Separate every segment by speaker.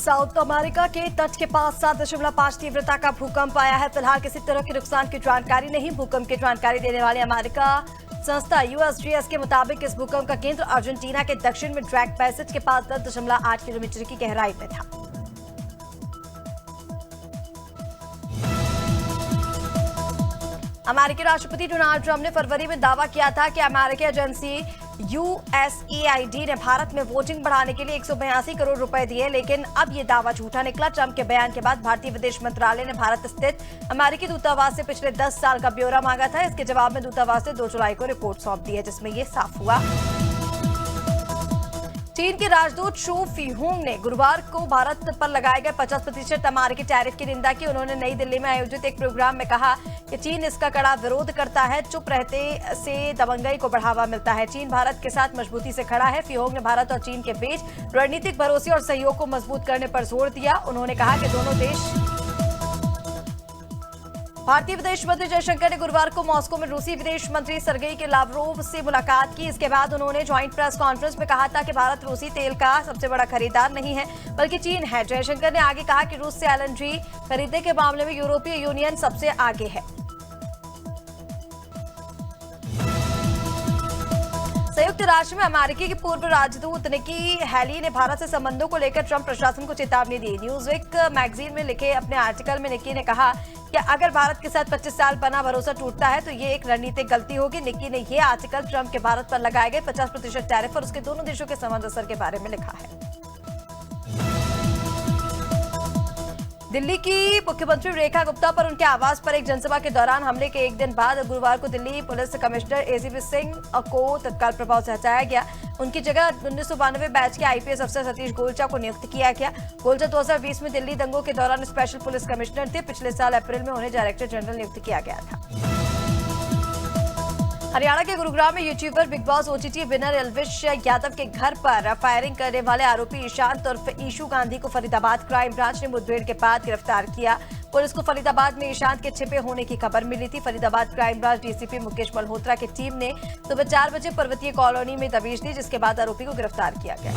Speaker 1: South America के तट के पास 7.5 तीव्रता का भूकंप आया है। फिलहाल किसी तरह के नुकसान की जानकारी नहीं। भूकंप की जानकारी देने वाली अमेरिका संस्था USGS के मुताबिक इस भूकंप का केंद्र अर्जेंटीना के दक्षिण में ड्रैग पैसेज के पास 10.8 किलोमीटर की गहराई में था। अमेरिकी राष्ट्रपति डोनाल्ड ट्रंप ने फरवरी में दावा किया था कि अमेरिकी एजेंसी USAID ने भारत में वोटिंग बढ़ाने के लिए 182 करोड़ रुपए दिए, लेकिन अब ये दावा झूठा निकला। ट्रंप के बयान के बाद भारतीय विदेश मंत्रालय ने भारत स्थित अमेरिकी दूतावास से पिछले 10 साल का ब्यौरा मांगा था। इसके जवाब में दूतावास ने 2 जुलाई को रिपोर्ट सौंप दी है, जिसमें ये साफ हुआ। चीन के राजदूत शू फीहोंग ने गुरुवार को भारत पर लगाए गए 50% अमेरिकी टैरिफ की निंदा की। उन्होंने नई दिल्ली में आयोजित एक प्रोग्राम में कहा कि चीन इसका कड़ा विरोध करता है। चुप रहते से दबंगई को बढ़ावा मिलता है। चीन भारत के साथ मजबूती से खड़ा है। फीहोंग ने भारत और चीन के बीच रणनीतिक भरोसे और सहयोग को मजबूत करने पर जोर दिया। उन्होंने कहा कि दोनों देश भारतीय विदेश मंत्री जयशंकर ने गुरुवार को मॉस्को में रूसी विदेश मंत्री सर्गेई के लावरोव से मुलाकात की। इसके बाद उन्होंने ज्वाइंट प्रेस कॉन्फ्रेंस में कहा था कि भारत रूसी तेल का सबसे बड़ा खरीदार नहीं है, बल्कि चीन है। जयशंकर ने आगे कहा कि रूस से LNG खरीदने के मामले में यूरोपीय यूनियन सबसे आगे है। संयुक्त राष्ट्र में अमेरिकी की पूर्व राजदूत निकी हैली ने भारत से संबंधों को लेकर ट्रंप प्रशासन को चेतावनी दी। न्यूज़वीक मैगजीन में लिखे अपने आर्टिकल में निकी ने कहा कि अगर भारत के साथ 25 साल बना भरोसा टूटता है तो ये एक रणनीतिक गलती होगी। निकी ने यह आर्टिकल ट्रंप के भारत पर लगाए गए 50% टैरिफ और उसके दोनों देशों के संबंध असर के बारे में लिखा है। दिल्ली की मुख्यमंत्री रेखा गुप्ता पर उनके आवास पर एक जनसभा के दौरान हमले के एक दिन बाद गुरुवार को Delhi police commissioner ACP Singh को तत्काल प्रभाव से हटाया गया। उनकी जगह 1992 बैच के IPS अफसर सतीश गोलचा को नियुक्त किया गया। गोलचा 2020 में दिल्ली दंगों के दौरान स्पेशल पुलिस कमिश्नर थे। पिछले साल अप्रैल में उन्हें डायरेक्टर जनरल नियुक्त किया गया था। हरियाणा के गुरुग्राम में YouTuber big boss OTT winner Elvish Yadav के घर पर फायरिंग करने वाले आरोपी ईशांत उर्फ ईशू गांधी को फरीदाबाद क्राइम ब्रांच ने मुठभेड़ के बाद गिरफ्तार किया। पुलिस को फरीदाबाद में ईशांत के छिपे होने की खबर मिली थी। Faridabad crime branch DCP Mukesh Malhotra की टीम ने सुबह 4 बजे पर्वतीय कॉलोनी में दबिश दी, जिसके बाद आरोपी को गिरफ्तार किया गया।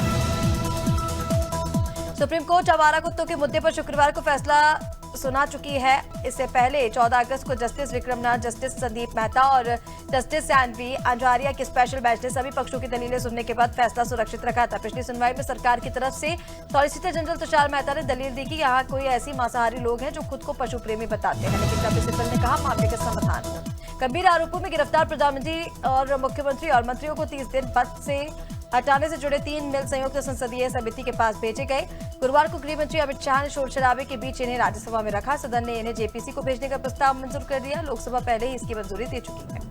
Speaker 1: सुप्रीम कोर्ट आवारा कुत्तों के मुद्दे पर शुक्रवार को फैसला सुना चुकी है। इससे पहले 14 अगस्त को जस्टिस विक्रमनाथ, जस्टिस संदीप मेहता और जस्टिस सानवी अंजारिया की स्पेशल बेंच ने सभी पक्षों की दलीलें सुनने के बाद फैसला सुरक्षित रखा था। पिछली सुनवाई में सरकार की तरफ से सॉलिसिटर जनरल तुषार मेहता ने दलील दी कि यहाँ कोई ऐसी मांसाहारी लोग हैं जो खुद को पशु प्रेमी बताते हैं, लेकिन कपिल सिब्बल ने कहा मामले का समाधान हो। गंभीर आरोपों में गिरफ्तार प्रधानमंत्री और मुख्यमंत्री और मंत्रियों को 30 दिन पद से हटाने से जुड़े 3 बिल संयुक्त संसदीय समिति के पास भेजे गए। गुरुवार को गृह मंत्री अमित शाह ने शोर शराबे के बीच इन्हें राज्यसभा में रखा। सदन ने इन्हें JPC को भेजने का प्रस्ताव मंजूर कर दिया। लोकसभा पहले ही इसकी मंजूरी दे चुकी है।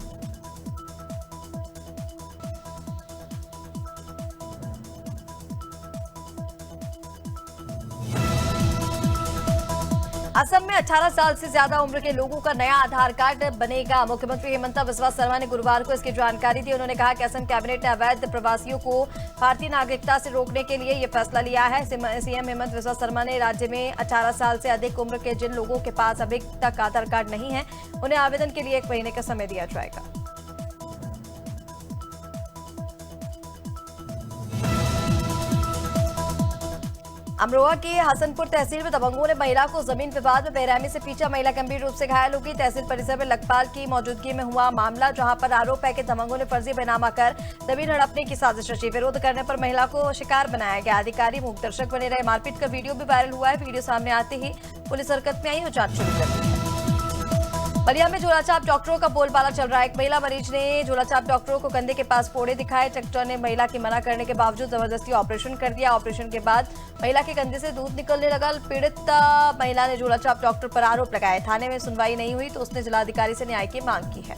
Speaker 1: असम में 18 साल से ज्यादा उम्र के लोगों का नया आधार कार्ड बनेगा। मुख्यमंत्री हेमंत बिस्वा शर्मा ने गुरुवार को इसकी जानकारी दी। उन्होंने कहा कि असम कैबिनेट ने अवैध प्रवासियों को भारतीय नागरिकता से रोकने के लिए ये फैसला लिया है। CM हेमंत बिस्वा शर्मा ने राज्य में 18 साल से अधिक उम्र के जिन लोगों के पास अभी तक आधार कार्ड नहीं है, उन्हें आवेदन के लिए 1 महीने का समय दिया जाएगा। अमरोहा के हसनपुर तहसील में दबंगों ने महिला को जमीन विवाद में बेरहमी से पीटा। महिला गंभीर रूप से घायल हो गई। तहसील परिसर में लखपाल की मौजूदगी में हुआ मामला, जहां पर आरोप है कि दबंगों ने फर्जी बेनामा कर जमीन हड़पने की साजिश रची। विरोध करने पर महिला को शिकार बनाया गया। अधिकारी मूक दर्शक बने रहे। मारपीट का वीडियो भी वायरल हुआ है। वीडियो सामने आते ही पुलिस हरकत में आई और जांच शुरू कर दी है। बलिया में झोलाछाप डॉक्टरों का बोलबाला चल रहा है। एक महिला मरीज ने झोलाछाप डॉक्टरों को कंधे के पास फोड़े दिखाए। डॉक्टर ने महिला की मना करने के बावजूद जबरदस्ती ऑपरेशन कर दिया। ऑपरेशन के बाद महिला के कंधे से दूध निकलने लगा। पीड़ित महिला ने झोलाछाप डॉक्टर पर आरोप लगाए। थाने में सुनवाई नहीं हुई तो उसने जिलाधिकारी से न्याय की मांग की है।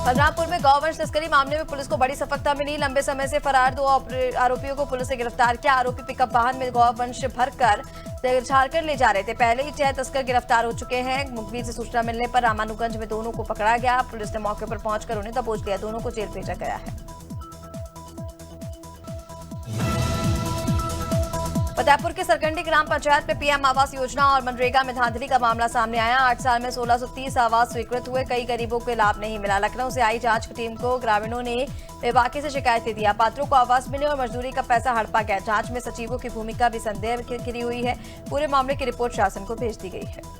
Speaker 1: बलरामपुर में गौवंश तस्करी मामले में पुलिस को बड़ी सफलता मिली। लंबे समय से फरार 2 आरोपियों को पुलिस ने गिरफ्तार किया। आरोपी पिकअप वाहन में गौवंश भरकर झारखंड ले जा रहे थे। पहले ही 6 तस्कर गिरफ्तार हो चुके हैं। मुखबिर से सूचना मिलने पर रामानुगंज में दोनों को पकड़ा गया। पुलिस ने मौके पर पहुंचकर उन्हें दबोच लिया। दोनों को जेल भेजा गया है। फतेहपुर के सरकंडी ग्राम पंचायत में पीएम आवास योजना और मनरेगा में धांधली का मामला सामने आया। 8 साल में 1630 आवास स्वीकृत हुए, कई गरीबों को लाभ नहीं मिला। लखनऊ से आई जांच की टीम को ग्रामीणों ने बेबाकी से शिकायतें दिया। पात्रों को आवास मिले और मजदूरी का पैसा हड़पा गया। जांच में सचिवों की भूमिका भी संदेह घिरी हुई है। पूरे मामले की रिपोर्ट शासन को भेज दी गई है।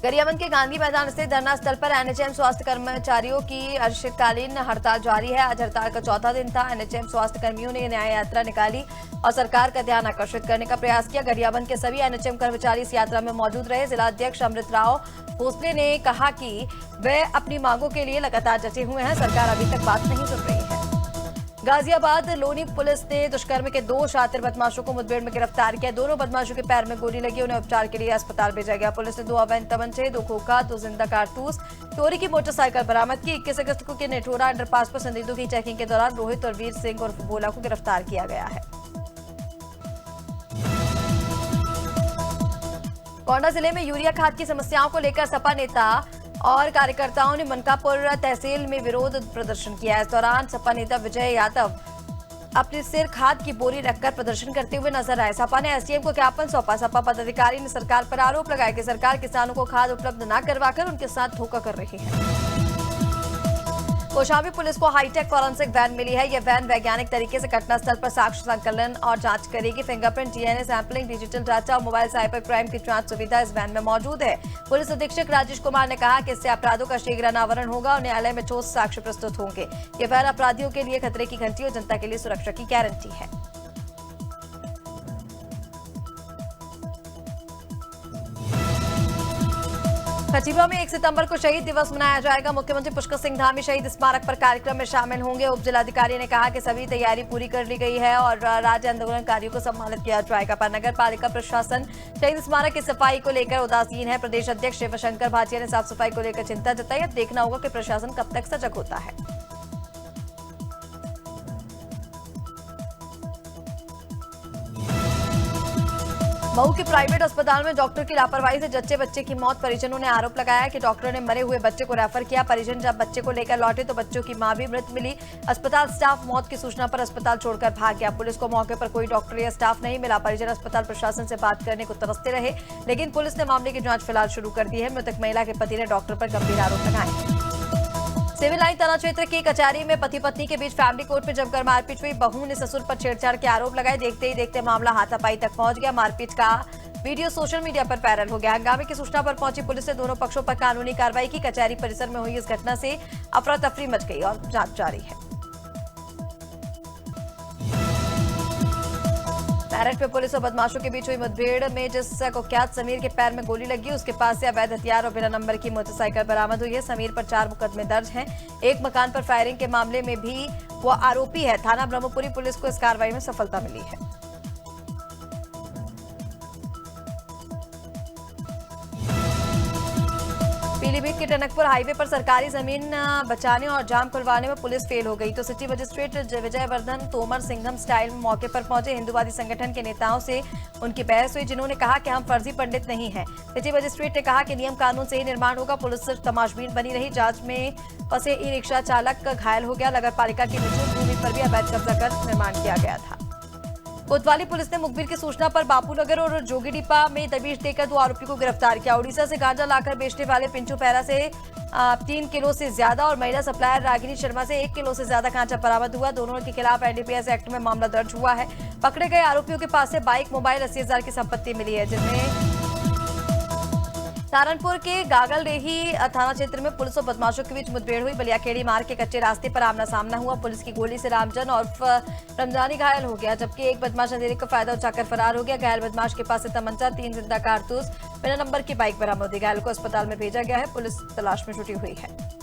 Speaker 1: गरियाबंद के गांधी मैदान स्थित धरना स्थल पर एनएचएम स्वास्थ्य कर्मचारियों की अनिश्चितकालीन हड़ताल जारी है। आज हड़ताल का चौथा दिन था। एनएचएम स्वास्थ्य कर्मियों ने न्याय यात्रा निकाली और सरकार का ध्यान आकर्षित करने का प्रयास किया। गरियाबंद के सभी एनएचएम कर्मचारी इस यात्रा में मौजूद रहे। जिला अध्यक्ष अमृत राव भोसले ने कहा कि वे अपनी मांगों के लिए लगातार डटे हुए हैं। सरकार अभी तक बात नहीं सुन रही है। गाजियाबाद लोनी पुलिस ने दुष्कर्म के 2 शातिर बदमाशों को मुठभेड़ में गिरफ्तार किया। दोनों बदमाशों के पैर में गोली लगी, उन्हें उपचार के लिए अस्पताल भेजा गया। पुलिस ने 2 अवैध तमंचे, 2 खोखा, 2 जिंदा कारतूस, चोरी की मोटरसाइकिल बरामद की। 21 अगस्त को के नेठोरा अंडरपास पर संदिग्धों की चेकिंग के दौरान रोहित और वीर सिंह और बोला को गिरफ्तार किया गया है। गोंडा जिले में यूरिया खाद की समस्याओं को लेकर सपा नेता और कार्यकर्ताओं ने मनकापुर तहसील में विरोध प्रदर्शन किया। इस दौरान सपा नेता विजय यादव अपने सिर खाद की बोरी रखकर प्रदर्शन करते हुए नजर आए। सपा ने एसडीएम को ज्ञापन सौंपा। सपा पदाधिकारी ने सरकार पर आरोप लगाया कि सरकार किसानों को खाद उपलब्ध न करवाकर उनके साथ धोखा कर रही है। कौशाम्बी पुलिस को हाईटेक फॉरेंसिक वैन मिली है। यह वैन वैज्ञानिक तरीके से घटनास्थल पर साक्ष्य संकलन और जांच करेगी। Fingerprint, DNA sampling, digital data और मोबाइल साइबर क्राइम की जांच सुविधा इस वैन में मौजूद है। पुलिस अधीक्षक राजेश कुमार ने कहा कि इससे अपराधों का शीघ्र अनावरण होगा और न्यायालय में ठोस साक्ष्य प्रस्तुत होंगे। यह वैन अपराधियों के लिए खतरे की घंटी और जनता के लिए सुरक्षा की गारंटी है। खजीबा में 1 सितंबर को शहीद दिवस मनाया जाएगा। मुख्यमंत्री पुष्कर सिंह धामी शहीद स्मारक पर कार्यक्रम में शामिल होंगे। उप जिलाधिकारी ने कहा कि सभी तैयारी पूरी कर ली गई है और राज्य आंदोलनकारियों को सम्मानित किया जाएगा। पर नगर पालिका प्रशासन शहीद स्मारक की सफाई को लेकर उदासीन है। प्रदेश अध्यक्ष शिवशंकर भाटिया ने साफ सफाई को लेकर चिंता जताई। अब देखना होगा कि प्रशासन कब तक सजग होता है। मऊ के प्राइवेट अस्पताल में डॉक्टर की लापरवाही से जच्चे बच्चे की मौत। परिजनों ने आरोप लगाया कि डॉक्टर ने मरे हुए बच्चे को रेफर किया। परिजन जब बच्चे को लेकर लौटे तो बच्चों की मां भी मृत मिली। अस्पताल स्टाफ मौत की सूचना पर अस्पताल छोड़कर भाग गया। पुलिस को मौके पर कोई डॉक्टर या स्टाफ नहीं मिला। परिजन अस्पताल प्रशासन से बात करने को तरसते रहे, लेकिन पुलिस ने मामले की जांच फिलहाल शुरू कर दी है। मृतक महिला के पति ने डॉक्टर पर गंभीर आरोप लगाए हैं। सिविल लाइन थाना क्षेत्र की कचहरी में पति पत्नी के बीच फैमिली कोर्ट में जमकर मारपीट हुई। बहू ने ससुर पर छेड़छाड़ के आरोप लगाए। देखते ही देखते मामला हाथापाई तक पहुंच गया। मारपीट का वीडियो सोशल मीडिया पर वायरल हो गया। हंगामे की सूचना पर पहुंची पुलिस ने दोनों पक्षों पर कानूनी कार्रवाई की। कचहरी परिसर में हुई इस घटना से अफरा तफरी मच गई और जांच जारी है। मेरठ में पुलिस और बदमाशों के बीच हुई मुठभेड़ में जिस कुख्यात समीर के पैर में गोली लगी, उसके पास से अवैध हथियार और बिना नंबर की मोटरसाइकिल बरामद हुई है। समीर पर 4 मुकदमे दर्ज हैं। एक मकान पर फायरिंग के मामले में भी वो आरोपी है। थाना ब्रह्मपुरी पुलिस को इस कार्रवाई में सफलता मिली है। पीलीभीत के टनकपुर हाईवे पर सरकारी जमीन बचाने और जाम खुलवाने में पुलिस फेल हो गई तो city magistrate Vijayavardhan Tomar Singham style में मौके पर पहुंचे। हिंदूवादी संगठन के नेताओं से उनकी बहस हुई, जिन्होंने कहा कि हम फर्जी पंडित नहीं हैं। सिटी मजिस्ट्रेट ने कहा कि नियम कानून से ही निर्माण होगा। पुलिस सिर्फ तमाशबीन बनी रही। जांच में फंसे ई रिक्शा चालक घायल हो गया। नगर पालिका की निचली भूमि पर भी अवैध कब्जा कर निर्माण किया गया था। कोतवाली पुलिस ने मुखबिर की सूचना पर बापूनगर और जोगीडीपा में दबिश देकर 2 आरोपी को गिरफ्तार किया। उड़ीसा से गांजा लाकर बेचने वाले पिंटू पैरा से 3 किलो से ज्यादा और महिला सप्लायर रागिनी शर्मा से 1 किलो से ज्यादा गांजा बरामद हुआ। दोनों के खिलाफ एनडीपीएस एक्ट में मामला दर्ज हुआ है। पकड़े गए आरोपियों के पास से बाइक, मोबाइल, 80,000 की संपत्ति मिली है, जिनमें सहारनपुर के गागलरेही थाना क्षेत्र में पुलिस और बदमाशों के बीच मुठभेड़ हुई। बलियाखेड़ी मार्ग के कच्चे रास्ते पर आमना सामना हुआ। पुलिस की गोली से रामजन और रमजानी घायल हो गया, जबकि एक बदमाश अंधेरे का फायदा उठाकर फरार हो गया। घायल बदमाश के पास से तमंचा, 3 जिंदा कारतूस, बिना नंबर की बाइक बरामद हुई। घायल को अस्पताल में भेजा गया है। पुलिस तलाश में जुटी हुई है।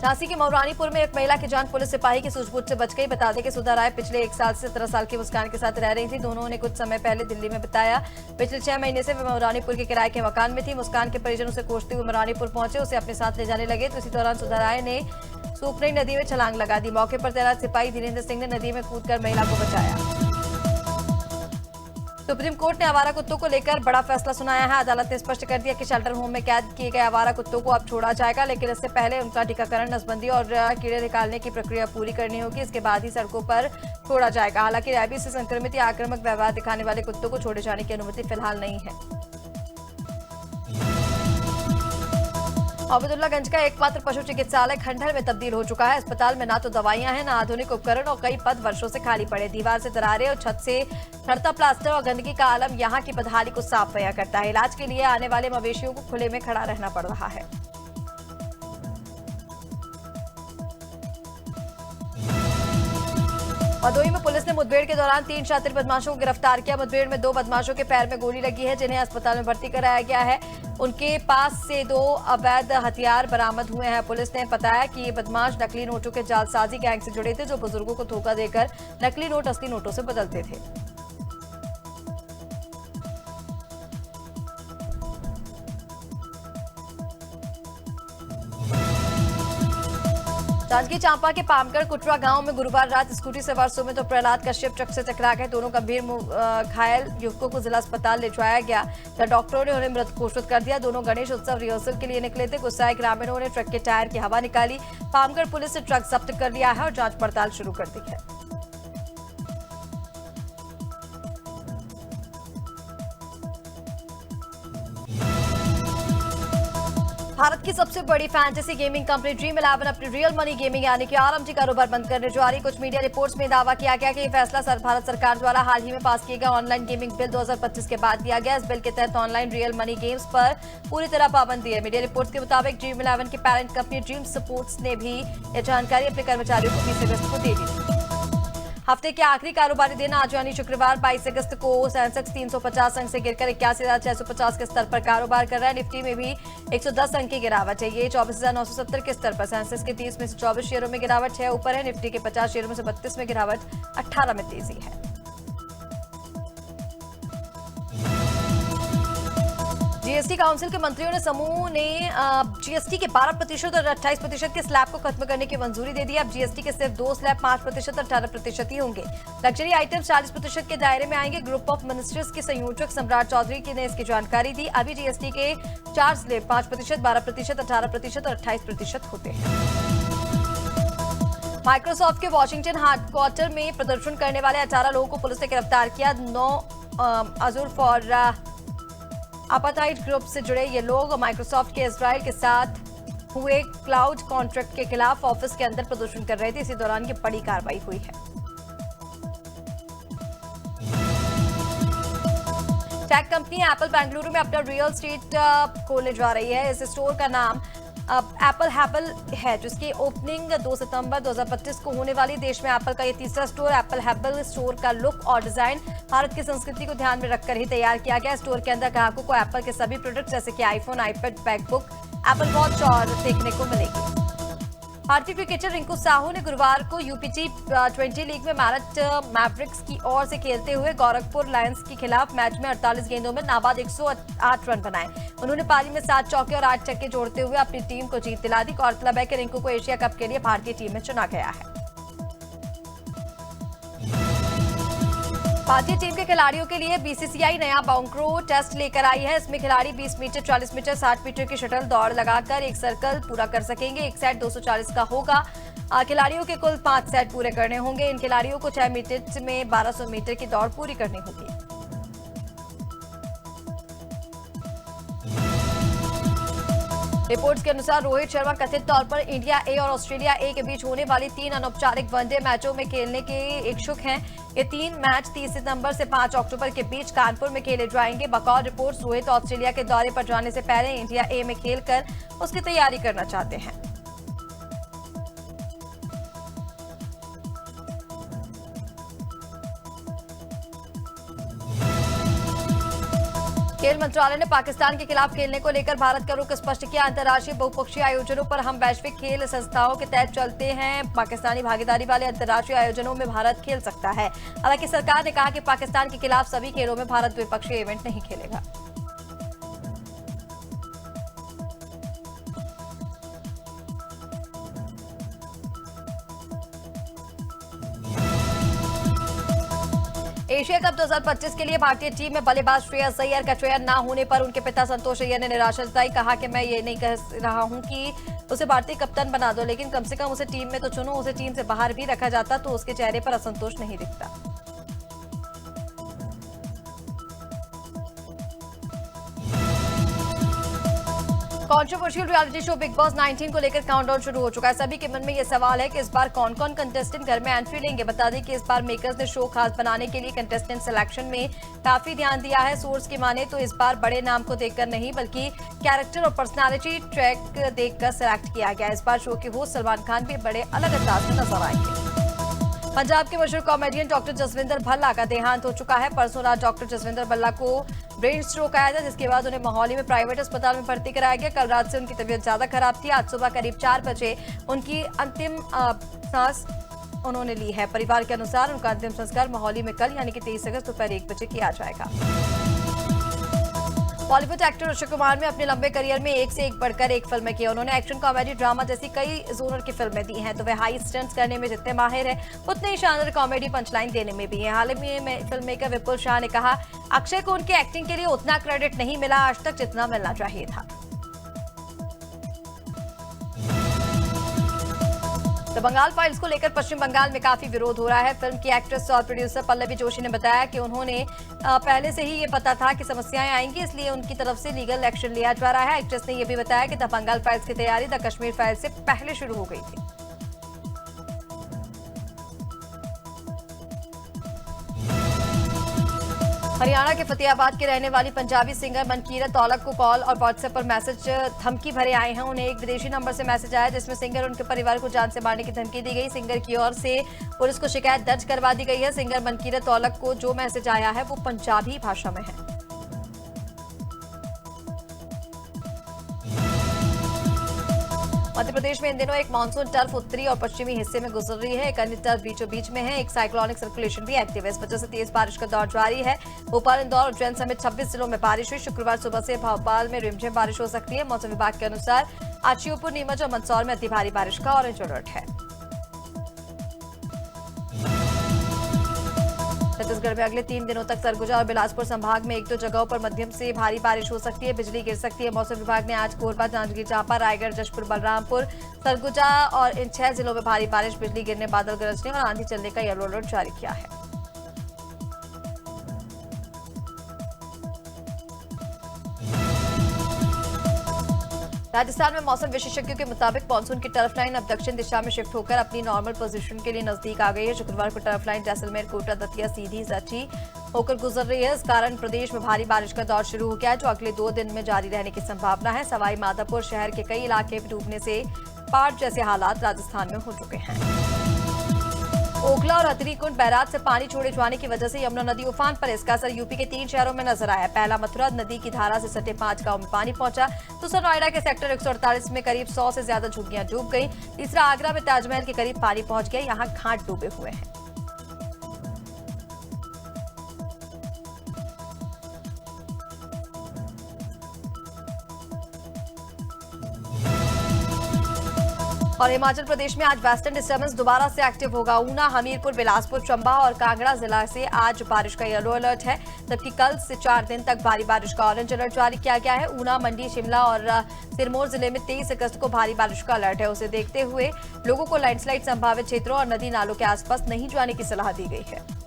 Speaker 1: झांसी के मऊरानीपुर में एक महिला की जान पुलिस सिपाही की सूझबूझ से बच गई। बता दें कि सुधा राय पिछले 1 साल से 17 साल की मुस्कान के साथ रह रही थी। दोनों ने कुछ समय पहले दिल्ली में बिताया। पिछले 6 महीने से वे मऊरानीपुर के किराए के मकान में थी। मुस्कान के परिजन उसे खोजते हुए मऊरानीपुर पहुंचे, उसे अपने साथ ले जाने लगे तो इसी दौरान सुधा राय ने सूखनई नदी में छलांग लगा दी। मौके पर तैनात सिपाही धीरेन्द्र सिंह ने नदी में कूदकर महिला को बचाया। सुप्रीम कोर्ट ने आवारा कुत्तों को लेकर बड़ा फैसला सुनाया है। अदालत ने स्पष्ट कर दिया कि शेल्टर होम में कैद किए गए आवारा कुत्तों को अब छोड़ा जाएगा, लेकिन इससे पहले उनका टीकाकरण, नसबंदी और कीड़े निकालने की प्रक्रिया पूरी करनी होगी। इसके बाद ही सड़कों पर छोड़ा जाएगा। हालांकि रैबीज से संक्रमित या आक्रामक व्यवहार दिखाने वाले कुत्तों को छोड़े जाने की अनुमति फिलहाल नहीं है। अब्दुल्लागंज का एकमात्र पशु चिकित्सालय खंडहर में तब्दील हो चुका है। अस्पताल में ना तो दवाइयां हैं, ना आधुनिक उपकरण और कई पद वर्षों से खाली पड़े। दीवार से दरारें और छत से झड़ता प्लास्टर और गंदगी का आलम यहां की बदहाली को साफ बयां करता है। इलाज के लिए आने वाले मवेशियों को खुले में खड़ा रहना पड़ रहा है। भदोही में पुलिस ने मुठभेड़ के दौरान 3 शातिर बदमाशों को गिरफ्तार किया। मुठभेड़ में 2 बदमाशों के पैर में गोली लगी है, जिन्हें अस्पताल में भर्ती कराया गया है। उनके पास से 2 अवैध हथियार बरामद हुए हैं। पुलिस ने बताया कि ये बदमाश नकली नोटों के जालसाजी गैंग से जुड़े थे, जो बुजुर्गों को धोखा देकर नकली नोट असली नोटों से बदलते थे। जांजगीर चांपा के पामगढ़ कुटरा गांव में गुरुवार रात स्कूटी सवार सुमित और प्रहलाद कश्यप ट्रक से टकरा गए। दोनों गंभीर घायल युवकों को जिला अस्पताल ले जाया गया, जहां डॉक्टरों ने उन्हें मृत घोषित कर दिया। दोनों गणेश उत्सव रिहर्सल के लिए निकले थे। गुस्साए ग्रामीणों ने ट्रक के टायर की हवा निकाली। पामगढ़ पुलिस ने ट्रक जब्त कर लिया है और जांच पड़ताल शुरू कर दी है। भारत की सबसे बड़ी फैंटेसी गेमिंग कंपनी ड्रीम 11 अपनी रियल मनी गेमिंग यानी कि आरएमजी कारोबार बंद करने जा रही। कुछ मीडिया रिपोर्ट्स में दावा किया गया कि यह फैसला भारत सरकार द्वारा हाल ही में पास किए गए ऑनलाइन गेमिंग बिल 2025 के बाद दिया गया। इस बिल के तहत ऑनलाइन रियल मनी गेम्स पर पूरी तरह पाबंदी है। मीडिया रिपोर्ट्स के मुताबिक ड्रीम 11 की पेरेंट कंपनी ड्रीम स्पोर्ट्स ने भी यह जानकारी अपने कर्मचारियों को 20 अगस्त को दे दी थी। हफ्ते के आखिरी कारोबारी दिन आज यानी शुक्रवार 22 अगस्त को सेंसेक्स 350 अंक से गिरकर 81,650 के स्तर पर कारोबार कर रहा है। निफ्टी में भी 110 अंक की गिरावट है। ये 24,970 के स्तर पर। सेंसेक्स के 30 में से 24 शेयरों में गिरावट 6 ऊपर है। निफ्टी के 50 शेयरों में से 32 में गिरावट, 18 में तेजी है। जीएसटी काउंसिल के मंत्रियों ने समूह ने जीएसटी के 12% और 28% के स्लैब को खत्म करने की मंजूरी दे दी। अब जीएसटी के सिर्फ 2 स्लैब 5% और 18% ही होंगे। लग्जरी आइटम 40% के दायरे में आएंगे। ग्रुप ऑफ मिनिस्टर्स के संयोजक सम्राट चौधरी ने इसकी जानकारी दी। अभी जीएसटी के 4 स्लैब 5%, 12%, 18% और 28% होते हैं। माइक्रोसॉफ्ट के वॉशिंगटन हेडक्वार्टर में प्रदर्शन करने वाले 18 लोगों को पुलिस ने गिरफ्तार किया। 9 अजूर फॉर अपाथाइड ग्रुप से जुड़े ये लोग माइक्रोसॉफ्ट के इजराइल के साथ हुए क्लाउड कॉन्ट्रैक्ट के खिलाफ ऑफिस के अंदर प्रदर्शन कर रहे थे। इसी दौरान ये बड़ी कार्रवाई हुई है। टेक कंपनी एप्पल बेंगलुरु में अपना रियल एस्टेट खोलने जा रही है। इस स्टोर का नाम एप्पल हैबल है, जिसकी ओपनिंग 2 सितंबर 2025 को होने वाली। देश में एप्पल का ये तीसरा स्टोर। एप्पल हैबल स्टोर का लुक और डिजाइन भारत की संस्कृति को ध्यान में रखकर ही तैयार किया गया। स्टोर के अंदर ग्राहकों को एप्पल के सभी प्रोडक्ट्स जैसे कि iPhone, iPad, MacBook, Apple watch और देखने को मिलेगी। भारतीय क्रिकेटर रिंकू साहू ने गुरुवार को यूपीटी 20 लीग में मेरठ मैवरिक्स की ओर से खेलते हुए गोरखपुर लायंस के खिलाफ मैच में 48 गेंदों में नाबाद 108 रन बनाए। उन्होंने पारी में 7 चौके और 8 छक्के जोड़ते हुए अपनी टीम को जीत दिला दी। गौरतलब है कि रिंकू को एशिया कप के लिए भारतीय टीम में चुना गया है। भारतीय टीम के खिलाड़ियों के लिए बीसीसीआई नया बाउंड्रो टेस्ट लेकर आई है। इसमें खिलाड़ी 20 मीटर, 40 मीटर, 60 मीटर की शटल दौड़ लगाकर एक सर्कल पूरा कर सकेंगे। एक सेट 240 का होगा। खिलाड़ियों के कुल 5 सेट पूरे करने होंगे। इन खिलाड़ियों को 6 मिनट में 1200 मीटर की दौड़ पूरी करनी होगी। रिपोर्ट्स के अनुसार रोहित शर्मा कथित तौर पर इंडिया ए और ऑस्ट्रेलिया ए के बीच होने वाली 3 अनौपचारिक वनडे मैचों में खेलने के इच्छुक हैं। ये 3 मैच 30 सितंबर से 5 अक्टूबर के बीच कानपुर में खेले जाएंगे। बकौल रिपोर्ट्स रोहित ऑस्ट्रेलिया के दौरे पर जाने से पहले इंडिया ए में खेलकर उसकी तैयारी करना चाहते हैं। खेल मंत्रालय ने पाकिस्तान के खिलाफ खेलने को लेकर भारत का रुख स्पष्ट किया। अंतर्राष्ट्रीय बहुपक्षीय आयोजनों पर हम वैश्विक खेल संस्थाओं के तहत चलते हैं। पाकिस्तानी भागीदारी वाले अंतर्राष्ट्रीय आयोजनों में भारत खेल सकता है। हालांकि सरकार ने कहा कि पाकिस्तान के खिलाफ सभी खेलों में भारत द्विपक्षीय इवेंट नहीं खेलेगा। एशिया कप 2025 के लिए भारतीय टीम में बल्लेबाज श्रेयस अय्यर का चयन न होने पर उनके पिता संतोष अय्यर ने निराशा जताई। कहा कि मैं ये नहीं कह रहा हूं कि उसे भारतीय कप्तान बना दो, लेकिन कम से कम उसे टीम में तो चुनो। उसे टीम से बाहर भी रखा जाता तो उसके चेहरे पर असंतोष नहीं दिखता। Controversial reality show big boss 19 को लेकर काउंटडाउन शुरू हो चुका है। सभी के मन में ये सवाल है कि इस बार कौन कौन कंटेस्टेंट घर में एंट्री लेंगे। बता दें कि इस बार मेकर्स ने शो खास बनाने के लिए कंटेस्टेंट सिलेक्शन में काफी ध्यान दिया है। सोर्स की माने तो इस बार बड़े नाम को देखकर नहीं, बल्कि कैरेक्टर और पर्सनालिटी ट्रैक देखकर सिलेक्ट किया गया। इस बार शो के होस्ट सलमान खान भी बड़े अलग अंदाज में नजर आएंगे। पंजाब के मशहूर कॉमेडियन डॉक्टर जसविंदर भल्ला का देहांत हो चुका है। परसों रात डॉक्टर जसविंदर भल्ला को ब्रेन स्ट्रोक आया था, जिसके बाद उन्हें मोहाली में प्राइवेट अस्पताल में भर्ती कराया गया। कल रात से उनकी तबीयत ज्यादा खराब थी। आज सुबह करीब 4 बजे उनकी अंतिम सांस उन्होंने ली है। परिवार के अनुसार उनका अंतिम संस्कार मोहाली में कल यानी कि 23 अगस्त दोपहर 1 बजे किया जाएगा। बॉलीवुड एक्टर अक्षय कुमार ने अपने लंबे करियर में एक से एक बढ़कर एक फिल्में की। उन्होंने एक्शन, कॉमेडी, ड्रामा जैसी कई जोनर की फिल्में दी हैं। तो वे हाई स्टंट्स करने में जितने माहिर हैं, उतने ही शानदार कॉमेडी पंचलाइन देने में भी हैं। हाल ही में फिल्म मेकर विपुल शाह ने कहा, अक्षय को उनकी एक्टिंग के लिए उतना क्रेडिट नहीं मिला आज तक जितना मिलना चाहिए था। तो बंगाल फाइल्स को लेकर पश्चिम बंगाल में काफी विरोध हो रहा है। फिल्म की एक्ट्रेस और प्रोड्यूसर पल्लवी जोशी ने बताया कि उन्होंने पहले से ही ये पता था कि समस्याएं आएंगी, इसलिए उनकी तरफ से लीगल एक्शन लिया जा रहा है। एक्ट्रेस ने यह भी बताया कि द बंगाल फाइल्स की तैयारी द कश्मीर फाइल्स से पहले शुरू हो गई थी। हरियाणा के फतेहाबाद के रहने वाली पंजाबी सिंगर मनकीरत औलख को कॉल और व्हाट्सएप पर मैसेज धमकी भरे आए हैं। उन्हें एक विदेशी नंबर से मैसेज आया, जिसमें सिंगर और उनके परिवार को जान से मारने की धमकी दी गई। सिंगर की ओर से पुलिस को शिकायत दर्ज करवा दी गई है। सिंगर मनकीरत औलख को जो मैसेज आया है वो पंजाबी भाषा में है। मध्य प्रदेश में इन दिनों एक मानसून टर्फ उत्तरी और पश्चिमी हिस्से में गुजर रही है। एक अन्य टर्फ बीचों बीच में है। एक साइक्लोनिक सर्कुलेशन भी एक्टिव है। इस वजह से तेज बारिश का दौर जारी है। भोपाल, इंदौर, उज्जैन समेत 26 जिलों में बारिश हुई। शुक्रवार सुबह से भोपाल में रिमझिम बारिश हो सकती है। मौसम विभाग के अनुसार आज श्योपुर, नीमच और मंदसौर में अति भारी बारिश का ऑरेंज अलर्ट है। छत्तीसगढ़ में अगले 3 दिनों तक सरगुजा और बिलासपुर संभाग में 1-2 जगहों पर मध्यम से भारी बारिश हो सकती है। बिजली गिर सकती है। मौसम विभाग ने आज कोरबा, जांजगीर चांपा, रायगढ़, जशपुर, बलरामपुर, सरगुजा और इन 6 जिलों में भारी बारिश, बिजली गिरने, बादल गरजने और आंधी चलने का येलो अलर्ट जारी किया है। राजस्थान में मौसम विशेषज्ञों के मुताबिक मानसून की टर्फ लाइन अब दक्षिण दिशा में शिफ्ट होकर अपनी नॉर्मल पोजीशन के लिए नजदीक आ गई है। शुक्रवार को टर्फ लाइन जैसलमेर, कोटा, दतिया, सीधी, सची होकर गुजर रही है। इस कारण प्रदेश में भारी बारिश का दौर शुरू हो गया है, जो अगले 2 दिन में जारी रहने की संभावना है। सवाई माधोपुर शहर के कई इलाके डूबने से बाढ़ जैसे हालात राजस्थान में हो चुके हैं। ओखला और हथनीकुंड बैराज से पानी छोड़े जाने की वजह से यमुना नदी उफान पर। इसका असर यूपी के 3 शहरों में नजर आया। पहला मथुरा, नदी की धारा से सटे 5 गांव में पानी पहुंचा। दूसरा नोएडा के सेक्टर 148 में करीब 100 से ज्यादा झुग्गियां डूब गई। तीसरा आगरा में ताजमहल के करीब पानी पहुंच गया। यहां घाट डूबे हुए हैं। और हिमाचल प्रदेश में आज वेस्टर्न डिस्टर्बेंस दोबारा से एक्टिव होगा। ऊना, हमीरपुर, बिलासपुर, चंबा और कांगड़ा जिला से आज बारिश का येलो अलर्ट है, जबकि कल से 4 दिन तक भारी बारिश का ऑरेंज अलर्ट जारी किया गया है। ऊना, मंडी, शिमला और सिरमौर जिले में 23 अगस्त को भारी बारिश का अलर्ट है। उसे देखते हुए लोगों को लैंडस्लाइड संभावित क्षेत्रों और नदी नालों के आसपास नहीं जाने की सलाह दी गई है।